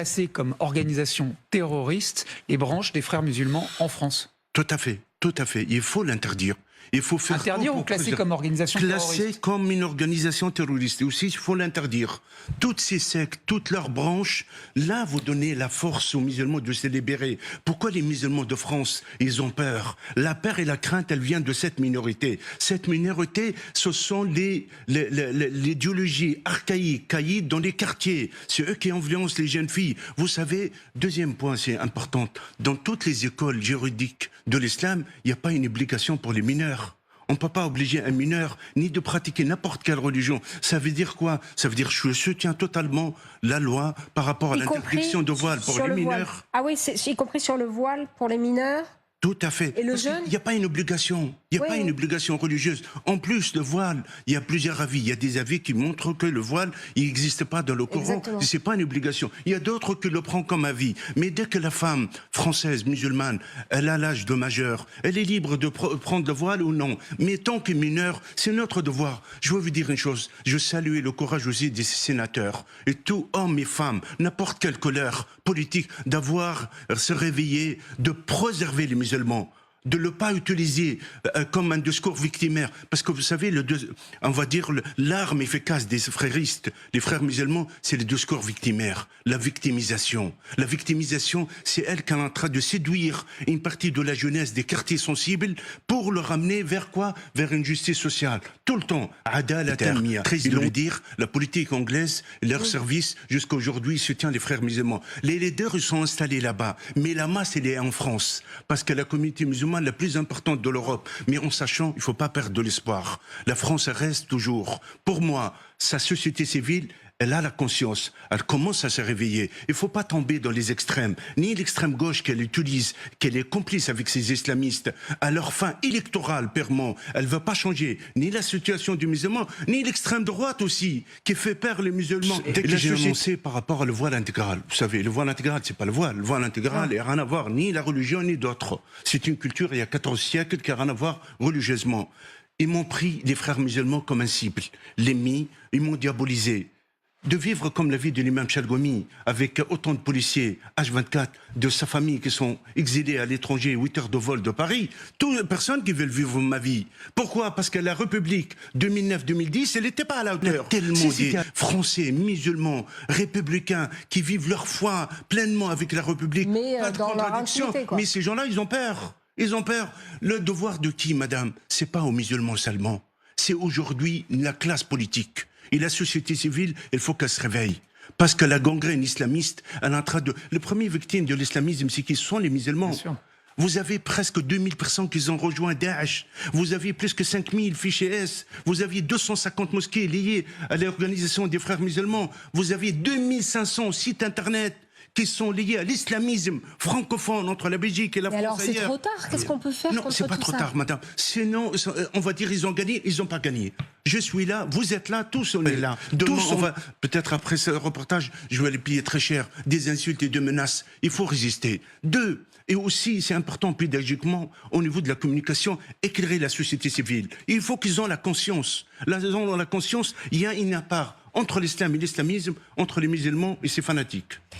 classées comme organisation terroriste les branches des frères musulmans en France. Tout à fait, tout à fait. Il faut l'interdire. Il faut faire interdire ou classer comme organisation terroriste? Classer comme une organisation terroriste. Et aussi, il faut l'interdire. Toutes ces sectes, toutes leurs branches, là, vous donnez la force aux musulmans de se libérer. Pourquoi les musulmans de France, ils ont peur? La peur et la crainte, elle vient de cette minorité. Cette minorité, ce sont l'idéologie archaïque, caïque dans les quartiers. C'est eux qui influencent les jeunes filles. Vous savez, deuxième point, c'est important. Dans toutes les écoles juridiques de l'islam, il n'y a pas une obligation pour les mineurs. On ne peut pas obliger un mineur ni de pratiquer n'importe quelle religion. Ça veut dire quoi? Ça veut dire que je soutiens totalement la loi par rapport à l'interdiction de voile pour les mineurs. Ah oui, y compris sur le voile pour les mineurs? Tout à fait. Et le jeune? Il n'y a pas une obligation. Il n'y a pas une obligation religieuse. En plus, le voile, il y a plusieurs avis. Il y a des avis qui montrent que le voile, il n'existe pas dans le Coran. Ce n'est pas une obligation. Il y a d'autres qui le prennent comme avis. Mais dès que la femme française, musulmane, elle a l'âge de majeur, elle est libre de prendre le voile ou non. Mais tant que mineure, c'est notre devoir. Je veux vous dire une chose. Je salue le courage aussi des sénateurs. Et tout homme et femme, n'importe quelle couleur politique, d'avoir se réveiller, de préserver les musulmans, de ne pas utiliser comme un discours victimaire. Parce que vous savez, on va dire l'arme efficace des fréristes, les frères musulmans, c'est le discours victimaire, la victimisation. La victimisation, c'est elle qui est en train de séduire une partie de la jeunesse des quartiers sensibles pour le ramener vers quoi? Vers une justice sociale. Tout le temps. Triste de le dire, la politique anglaise, leur service, jusqu'à aujourd'hui, soutient les frères musulmans. Les leaders, ils sont installés là-bas. Mais la masse, elle est en France. Parce que la communauté musulmane la plus importante de l'Europe, mais en sachant, il ne faut pas perdre de l'espoir. La France reste toujours, pour moi, sa société civile, elle a la conscience, elle commence à se réveiller. Il ne faut pas tomber dans les extrêmes, ni l'extrême gauche qu'elle utilise, qu'elle est complice avec ces islamistes. À leur fin électorale, purement, elle ne veut pas changer ni la situation du musulman, ni l'extrême droite aussi, qui fait peur les musulmans. Dès que j'ai annoncé par rapport au voile intégral, vous savez, le voile intégral, c'est pas le voile. Le voile intégral n'a rien à voir, ni la religion, ni d'autres. C'est une culture, il y a 14 siècles, qui n'a rien à voir religieusement. Ils m'ont pris, les frères musulmans, comme un cible. Les mis, ils m'ont diabolisé. De vivre comme la vie de l'imam Chalgoumi, avec autant de policiers, H24, de sa famille qui sont exilés à l'étranger, 8 heures de vol de Paris, toutes les personnes qui veulent vivre ma vie. Pourquoi? Parce que la République 2009-2010, elle n'était pas à la hauteur. Tellement des Français, musulmans, républicains, qui vivent leur foi pleinement avec la République. Mais pas de dans leur intimité, quoi. Mais ces gens-là, ils ont peur. Ils ont peur. Le devoir de qui, madame? C'est pas aux musulmans seulement. C'est aujourd'hui la classe politique. Et la société civile, il faut qu'elle se réveille. Parce que la gangrène islamiste, elle est en train de... Les premiers victimes de l'islamisme, c'est qui sont les musulmans. Vous avez presque 2000 personnes qui ont rejoint Daesh. Vous avez plus que 5000 fichiers S. Vous aviez 250 mosquées liées à l'organisation des frères musulmans. Vous avez 2500 sites internet qui sont liés à l'islamisme francophone entre la Belgique et la France. Alors c'est trop tard, qu'est-ce qu'on peut faire contre tout ça? Non, c'est pas trop tard, madame. Sinon, on va dire ils ont gagné, ils n'ont pas gagné. Je suis là, vous êtes là, tous on est là. Demain, on va, peut-être après ce reportage, je vais les payer très cher, des insultes et des menaces. Il faut résister. Deux, et aussi, c'est important pédagogiquement, au niveau de la communication, éclairer la société civile. Il faut qu'ils aient la conscience. Là, ils ont la conscience, il y a une part entre l'islam et l'islamisme, entre les musulmans et ces fanatiques.